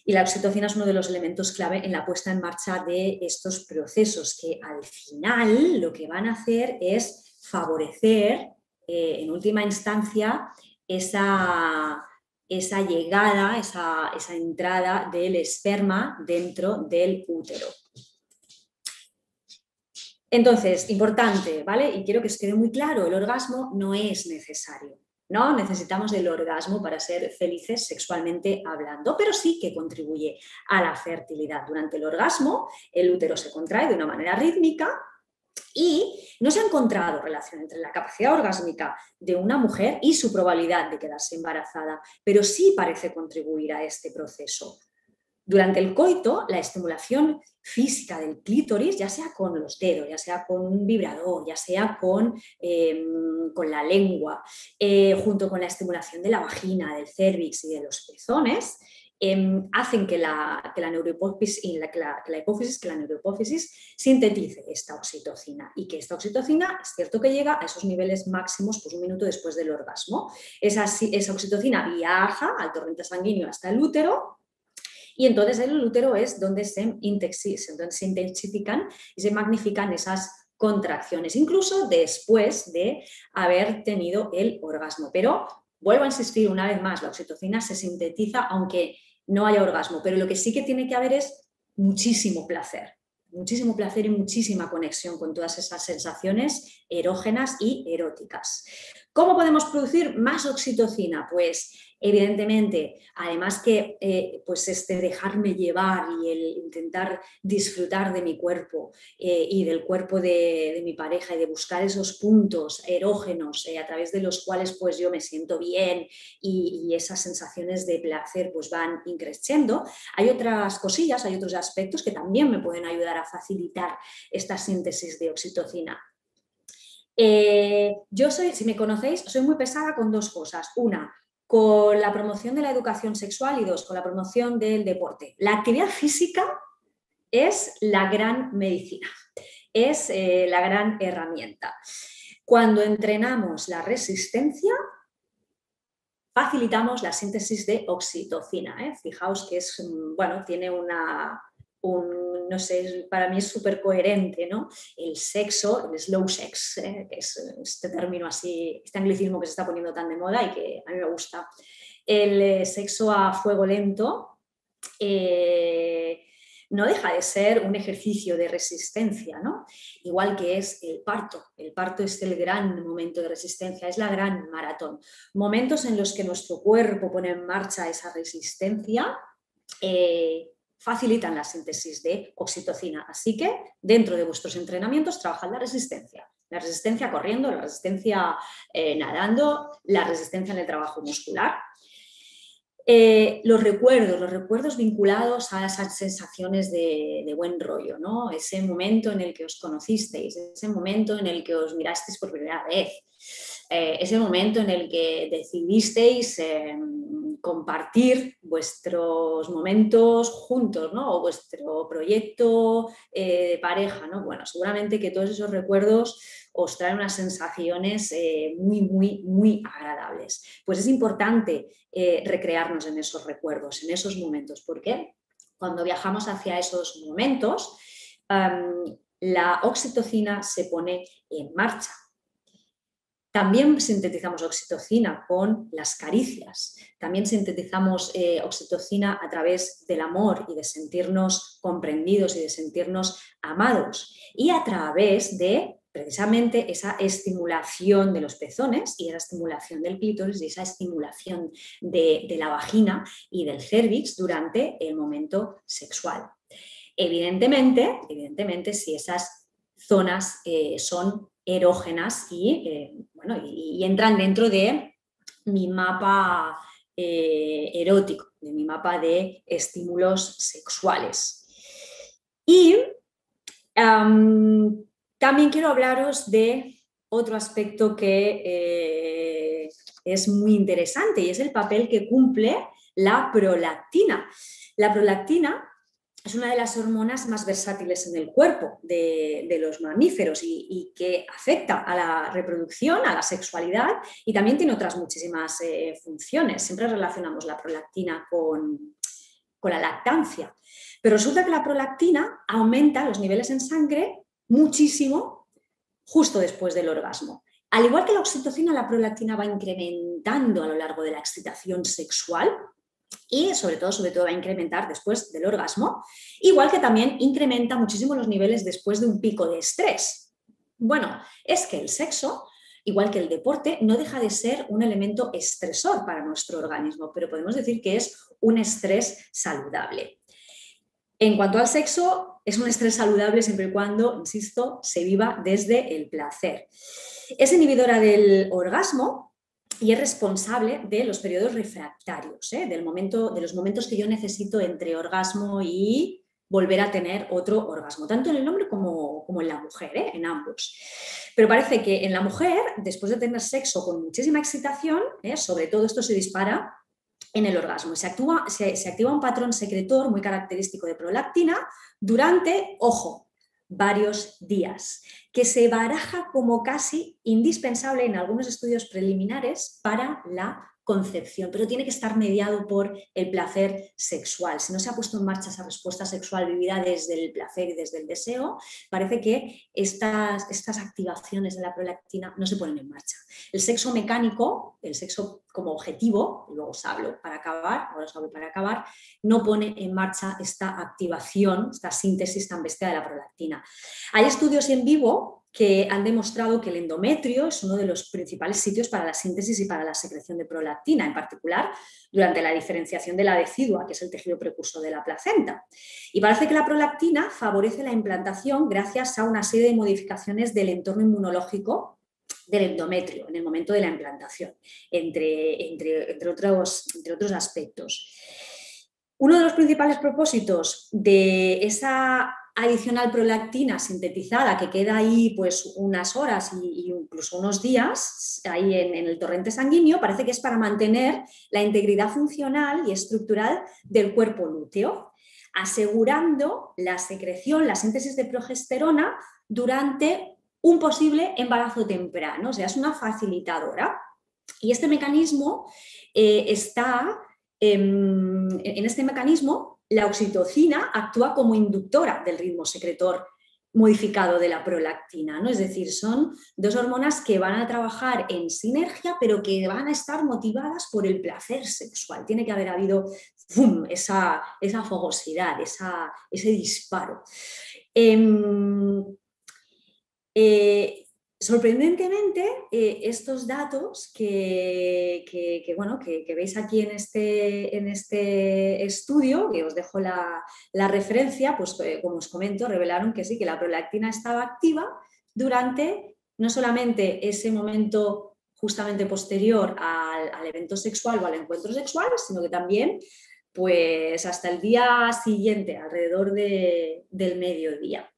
Y la oxitocina es uno de los elementos clave en la puesta en marcha de estos procesos que al final lo que van a hacer es favorecer en última instancia esa llegada, esa entrada del esperma dentro del útero. Entonces, importante, ¿vale? Y quiero que os quede muy claro, el orgasmo no es necesario, ¿no? Necesitamos el orgasmo para ser felices sexualmente hablando, pero sí que contribuye a la fertilidad. Durante el orgasmo, el útero se contrae de una manera rítmica y no se ha encontrado relación entre la capacidad orgásmica de una mujer y su probabilidad de quedarse embarazada, pero sí parece contribuir a este proceso. Durante el coito, la estimulación física del clítoris, ya sea con los dedos, ya sea con un vibrador, ya sea con la lengua, junto con la estimulación de la vagina, del cérvix y de los pezones, hacen que la neurohipófisis sintetice esta oxitocina y que esta oxitocina es cierto que llega a esos niveles máximos pues, un minuto después del orgasmo. Esa oxitocina viaja al torrente sanguíneo hasta el útero. Y entonces el útero es donde se intensifican y se magnifican esas contracciones, incluso después de haber tenido el orgasmo. Pero vuelvo a insistir una vez más, la oxitocina se sintetiza aunque no haya orgasmo, pero lo que sí que tiene que haber es muchísimo placer y muchísima conexión con todas esas sensaciones erógenas y eróticas. ¿Cómo podemos producir más oxitocina? Pues evidentemente, además que pues dejarme llevar y el intentar disfrutar de mi cuerpo y del cuerpo de mi pareja y de buscar esos puntos erógenos a través de los cuales pues yo me siento bien y esas sensaciones de placer pues van increciendo, hay otras cosillas, hay otros aspectos que también me pueden ayudar a facilitar esta síntesis de oxitocina. Yo si me conocéis, soy muy pesada con dos cosas. Una, con la promoción de la educación sexual y dos, con la promoción del deporte. La actividad física es la gran medicina, es la gran herramienta. Cuando entrenamos la resistencia, facilitamos la síntesis de oxitocina. Fijaos que es, bueno, tiene un no sé, para mí es súper coherente, ¿no? El sexo, el slow sex, que es este término así, este anglicismo que se está poniendo tan de moda y que a mí me gusta. El sexo a fuego lento no deja de ser un ejercicio de resistencia, ¿no? Igual que es el parto. El parto es el gran momento de resistencia, es la gran maratón. Momentos en los que nuestro cuerpo pone en marcha esa resistencia facilitan la síntesis de oxitocina. Así que dentro de vuestros entrenamientos trabajad la resistencia corriendo, la resistencia nadando, la resistencia en el trabajo muscular. Los recuerdos vinculados a esas sensaciones de buen rollo, ¿no? Ese momento en el que os conocisteis, ese momento en el que os mirasteis por primera vez, ese momento en el que decidisteis compartir vuestros momentos juntos, ¿no? O vuestro proyecto de pareja, ¿no? Bueno, seguramente que todos esos recuerdos os traen unas sensaciones muy agradables. Pues es importante recrearnos en esos recuerdos, en esos momentos, porque cuando viajamos hacia esos momentos, la oxitocina se pone en marcha. También sintetizamos oxitocina con las caricias, también sintetizamos oxitocina a través del amor y de sentirnos comprendidos y de sentirnos amados, y a través de precisamente esa estimulación de los pezones y esa estimulación del clítoris y esa estimulación de la vagina y del cérvix durante el momento sexual. Evidentemente, si esas zonas son erógenas y entran dentro de mi mapa erótico, de mi mapa de estímulos sexuales. Y también quiero hablaros de otro aspecto que es muy interesante, y es el papel que cumple la prolactina. La prolactina es una de las hormonas más versátiles en el cuerpo de los mamíferos y que afecta a la reproducción, a la sexualidad, y también tiene otras muchísimas funciones. Siempre relacionamos la prolactina con la lactancia, pero resulta que la prolactina aumenta los niveles en sangre muchísimo justo después del orgasmo. Al igual que la oxitocina, la prolactina va incrementando a lo largo de la excitación sexual y sobre todo va a incrementar después del orgasmo, igual que también incrementa muchísimo los niveles después de un pico de estrés. Bueno, es que el sexo, igual que el deporte, no deja de ser un elemento estresor para nuestro organismo, pero podemos decir que es un estrés saludable. En cuanto al sexo, es un estrés saludable siempre y cuando, insisto, se viva desde el placer. Es inhibidora del orgasmo y es responsable de los periodos refractarios, de los momentos que yo necesito entre orgasmo y volver a tener otro orgasmo, tanto en el hombre como en la mujer, en ambos. Pero parece que en la mujer, después de tener sexo con muchísima excitación, sobre todo esto se dispara en el orgasmo. Se activa un patrón secretor muy característico de prolactina durante, ojo, varios días, que se baraja como casi indispensable en algunos estudios preliminares para la concepción, pero tiene que estar mediado por el placer sexual. Si no se ha puesto en marcha esa respuesta sexual vivida desde el placer y desde el deseo, parece que estas activaciones de la prolactina no se ponen en marcha. El sexo mecánico, el sexo como objetivo, y luego os hablo para acabar, no pone en marcha esta activación, esta síntesis tan bestia de la prolactina. Hay estudios en vivo que han demostrado que el endometrio es uno de los principales sitios para la síntesis y para la secreción de prolactina, en particular durante la diferenciación de la decidua, que es el tejido precursor de la placenta. Y parece que la prolactina favorece la implantación gracias a una serie de modificaciones del entorno inmunológico del endometrio en el momento de la implantación, entre otros aspectos. Uno de los principales propósitos de esa adicional prolactina sintetizada que queda ahí pues unas horas y incluso unos días ahí en el torrente sanguíneo, parece que es para mantener la integridad funcional y estructural del cuerpo lúteo, asegurando la secreción, la síntesis de progesterona durante un posible embarazo temprano. O sea, es una facilitadora. Y este mecanismo en este mecanismo la oxitocina actúa como inductora del ritmo secretor modificado de la prolactina, ¿no? Es decir, son dos hormonas que van a trabajar en sinergia, pero que van a estar motivadas por el placer sexual. Tiene que haber habido ¡fum!, esa fogosidad, ese disparo. Sorprendentemente, estos datos bueno, que veis aquí en este estudio, que os dejo la referencia, pues como os comento, revelaron que sí, que la prolactina estaba activa durante no solamente ese momento justamente posterior al evento sexual o al encuentro sexual, sino que también pues hasta el día siguiente, alrededor del mediodía.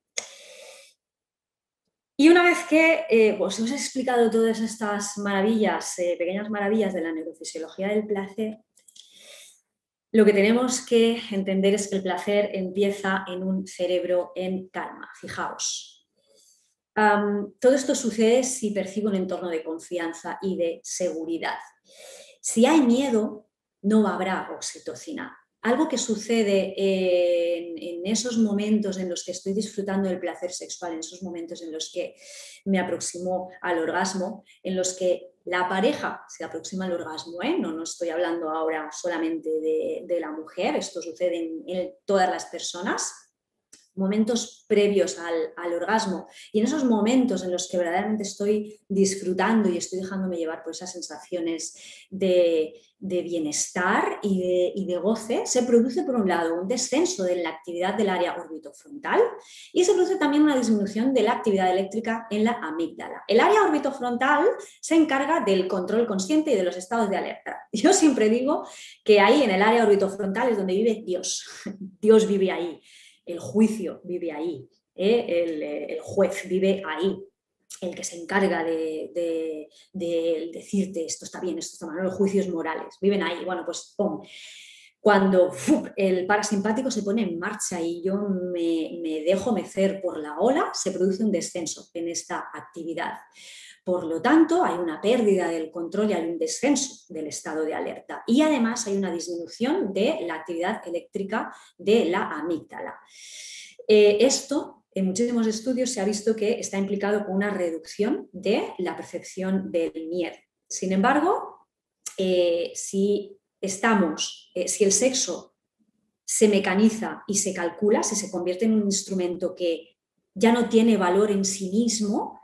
Y una vez que pues os he explicado todas estas maravillas, pequeñas maravillas de la neurofisiología del placer, lo que tenemos que entender es que el placer empieza en un cerebro en calma. Fijaos. Todo esto sucede si percibo un entorno de confianza y de seguridad. Si hay miedo, no habrá oxitocina. Algo que sucede en esos momentos en los que estoy disfrutando del placer sexual, en esos momentos en los que me aproximo al orgasmo, en los que la pareja se aproxima al orgasmo, no estoy hablando ahora solamente de la mujer, esto sucede en todas las personas, momentos previos al orgasmo, y en esos momentos en los que verdaderamente estoy disfrutando y estoy dejándome llevar por esas sensaciones de bienestar y de goce, se produce por un lado un descenso de la actividad del área orbitofrontal y se produce también una disminución de la actividad eléctrica en la amígdala. El área orbitofrontal se encarga del control consciente y de los estados de alerta. Yo siempre digo que ahí en el área orbitofrontal es donde vive Dios. Dios vive ahí. El juicio vive ahí, el juez vive ahí, el que se encarga de decirte esto está bien, esto está mal, los juicios morales, viven ahí. Bueno, pues ¡pum! Cuando el parasimpático se pone en marcha y yo me dejo mecer por la ola, se produce un descenso en esta actividad. Por lo tanto, hay una pérdida del control y hay un descenso del estado de alerta. Y además hay una disminución de la actividad eléctrica de la amígdala. Esto, en muchísimos estudios, se ha visto que está implicado con una reducción de la percepción del miedo. Sin embargo, si el sexo se mecaniza y se calcula, si se convierte en un instrumento que ya no tiene valor en sí mismo,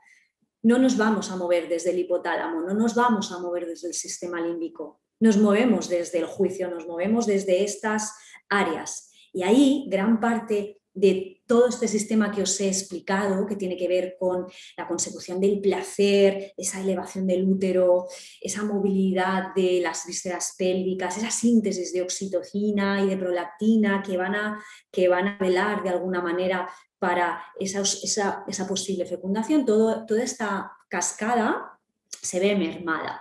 no nos vamos a mover desde el hipotálamo, no nos vamos a mover desde el sistema límbico, nos movemos desde el juicio, nos movemos desde estas áreas. Y ahí gran parte de todo este sistema que os he explicado, que tiene que ver con la consecución del placer, esa elevación del útero, esa movilidad de las vísceras pélvicas, esa síntesis de oxitocina y de prolactina que van a velar de alguna manera para esa posible fecundación, toda esta cascada se ve mermada.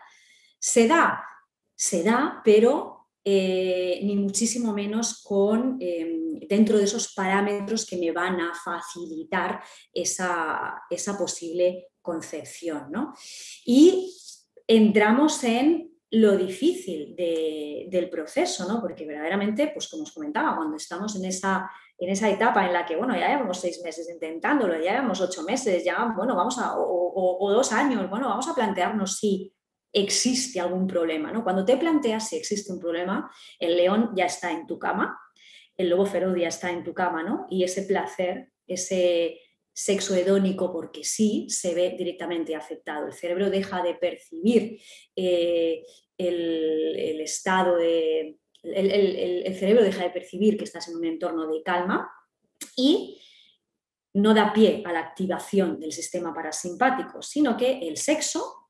Se da, pero ni muchísimo menos dentro de esos parámetros que me van a facilitar esa posible concepción, ¿no? Y entramos en lo difícil del proceso, ¿no? Porque verdaderamente, pues como os comentaba, cuando estamos en esa etapa en la que, bueno, ya llevamos 6 meses intentándolo, ya llevamos 8 meses, ya, bueno, o 2 años, bueno, vamos a plantearnos si existe algún problema, ¿no? Cuando te planteas si existe un problema, el león ya está en tu cama, el lobo feroz ya está en tu cama, ¿no? Y ese placer, ese sexo hedónico porque sí, se ve directamente afectado. El cerebro deja de percibir el estado de... El cerebro deja de percibir que estás en un entorno de calma y no da pie a la activación del sistema parasimpático, sino que el sexo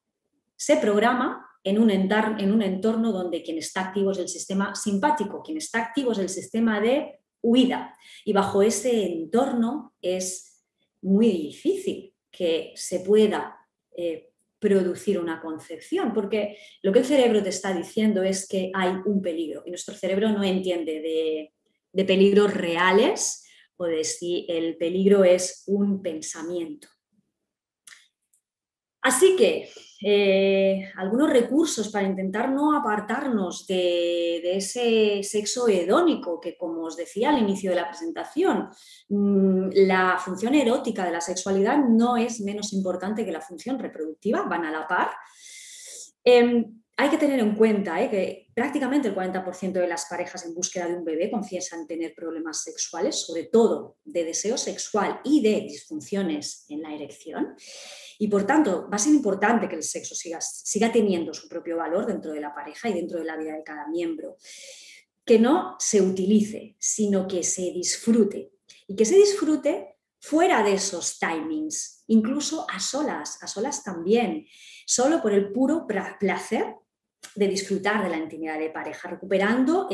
se programa en un entorno donde quien está activo es el sistema simpático, quien está activo es el sistema de huida. Y bajo ese entorno es muy difícil que se pueda producir una concepción, porque lo que el cerebro te está diciendo es que hay un peligro y nuestro cerebro no entiende de peligros reales o de si el peligro es un pensamiento. Así que algunos recursos para intentar no apartarnos de ese sexo hedónico que, como os decía al inicio de la presentación, la función erótica de la sexualidad no es menos importante que la función reproductiva, van a la par. Hay que tener en cuenta que prácticamente el 40% de las parejas en búsqueda de un bebé confiesan tener problemas sexuales, sobre todo de deseo sexual y de disfunciones en la erección. Y por tanto, va a ser importante que el sexo siga teniendo su propio valor dentro de la pareja y dentro de la vida de cada miembro. Que no se utilice, sino que se disfrute. Y que se disfrute fuera de esos timings, incluso a solas también, solo por el puro placer de disfrutar de la intimidad de pareja, recuperando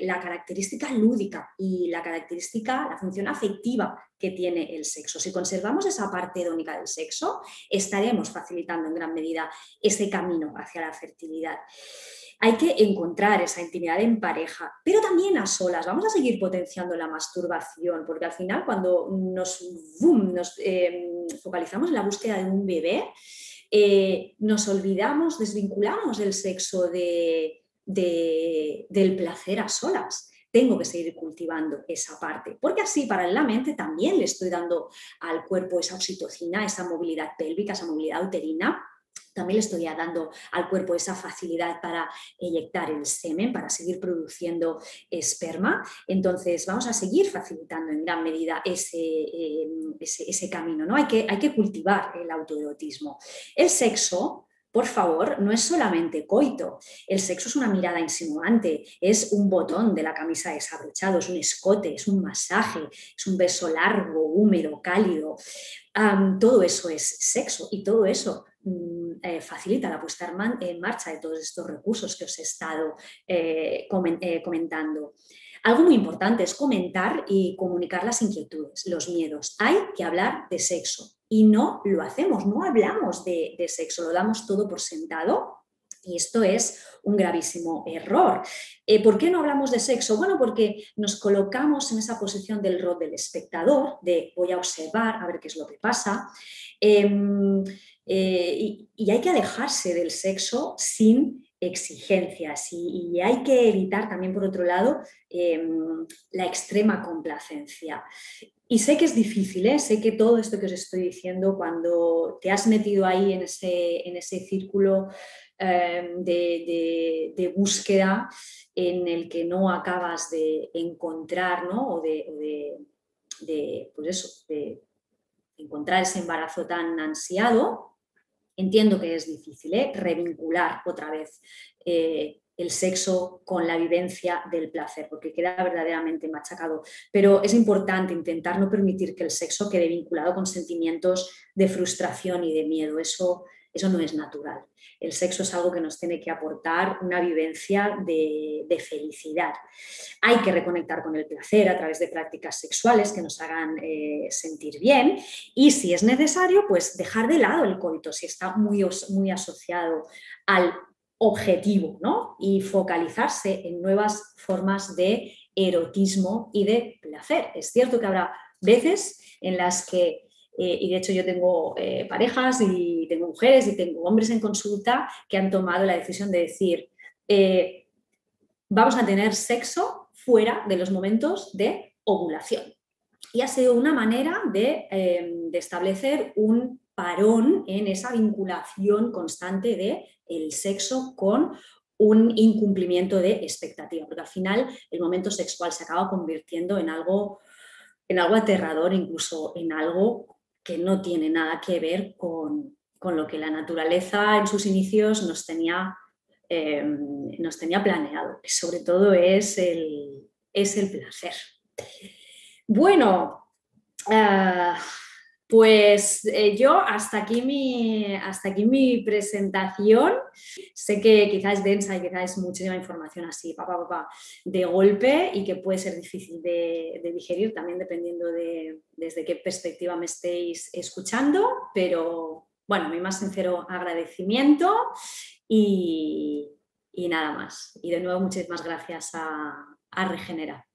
la característica lúdica y la función afectiva que tiene el sexo. Si conservamos esa parte hedónica del sexo, estaremos facilitando en gran medida ese camino hacia la fertilidad. Hay que encontrar esa intimidad en pareja, pero también a solas. Vamos a seguir potenciando la masturbación, porque al final cuando nos focalizamos en la búsqueda de un bebé, nos olvidamos, desvinculamos el sexo del placer a solas. Tengo que seguir cultivando esa parte, porque así paralelamente también le estoy dando al cuerpo esa oxitocina, esa movilidad pélvica, esa movilidad uterina. También le estoy dando al cuerpo esa facilidad para eyectar el semen, para seguir produciendo esperma. Entonces vamos a seguir facilitando en gran medida ese camino, ¿no? Hay que cultivar el autoerotismo. El sexo, por favor, no es solamente coito. El sexo es una mirada insinuante, es un botón de la camisa desabrochado, es un escote, es un masaje, es un beso largo, húmedo, cálido. Todo eso es sexo y todo eso facilita la puesta en marcha de todos estos recursos que os he estado comentando. Algo muy importante es comentar y comunicar las inquietudes, los miedos. Hay que hablar de sexo y no lo hacemos, no hablamos de sexo, lo damos todo por sentado. Y esto es un gravísimo error. ¿Por qué no hablamos de sexo? Bueno, porque nos colocamos en esa posición del rol del espectador, de voy a observar, a ver qué es lo que pasa. Y hay que alejarse del sexo sin exigencias y hay que evitar también, por otro lado, la extrema complacencia. Y sé que es difícil, sé que todo esto que os estoy diciendo, cuando te has metido ahí en ese círculo de búsqueda en el que no acabas de encontrar, ¿no? o de pues eso, de encontrar ese embarazo tan ansiado, entiendo que es difícil revincular otra vez el sexo con la vivencia del placer, porque queda verdaderamente machacado. Pero es importante intentar no permitir que el sexo quede vinculado con sentimientos de frustración y de miedo. Eso no es natural. El sexo es algo que nos tiene que aportar una vivencia de felicidad. Hay que reconectar con el placer a través de prácticas sexuales que nos hagan sentir bien y, si es necesario, pues dejar de lado el coito si está muy asociado al objetivo, ¿no? Y focalizarse en nuevas formas de erotismo y de placer. Es cierto que habrá veces en las que y de hecho yo tengo parejas y tengo mujeres y tengo hombres en consulta que han tomado la decisión de decir vamos a tener sexo fuera de los momentos de ovulación. Y ha sido una manera de establecer un parón en esa vinculación constante del sexo con un incumplimiento de expectativa, porque al final el momento sexual se acaba convirtiendo en algo aterrador, incluso en algo que no tiene nada que ver con lo que la naturaleza en sus inicios nos tenía planeado, que sobre todo es el placer. Bueno, pues yo hasta aquí mi presentación. Sé que quizás es densa y quizás es muchísima información así, de golpe, y que puede ser difícil de digerir también dependiendo de desde qué perspectiva me estéis escuchando, pero bueno, mi más sincero agradecimiento y nada más. Y de nuevo muchísimas gracias a Regenera.